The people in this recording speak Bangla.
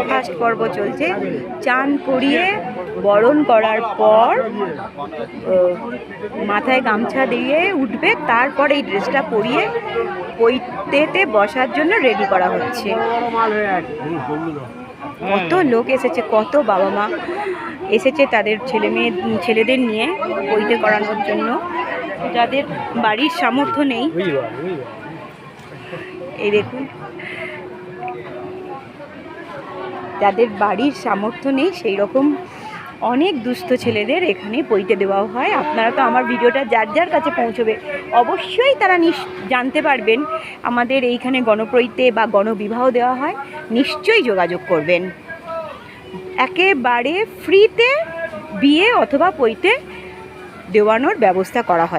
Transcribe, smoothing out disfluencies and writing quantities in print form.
ফার্স্ট পর্ব চলছে। চান করিয়ে বরণ করার পর মাথায় গামছা দিয়ে উঠবে, তারপর এই ড্রেসটা পরিয়ে পৈতেতে বসার জন্য রেডি করা হচ্ছে। কত লোক এসেছে, কত বাবা মা এসেছে তাদের ছেলেদের নিয়ে পৈতে করানোর জন্য। যাদের বাড়ির সামর্থ্য নেই, এই দেখুন, যাদের বাড়ির সামর্থ্য নেই সেই রকম অনেক দুস্থ ছেলেদের এখানে পৈতে দেওয়াও হয়। আপনারা তো আমার ভিডিওটা যার যার কাছে পৌঁছবে অবশ্যই তারা জানতে পারবেন আমাদের এইখানে গণপৈতে বা গণবিবাহ দেওয়া হয়। নিশ্চয়ই যোগাযোগ করবেন। একেবারে ফ্রিতে বিয়ে অথবা পৈতে দেওয়ানোর ব্যবস্থা করা হয়।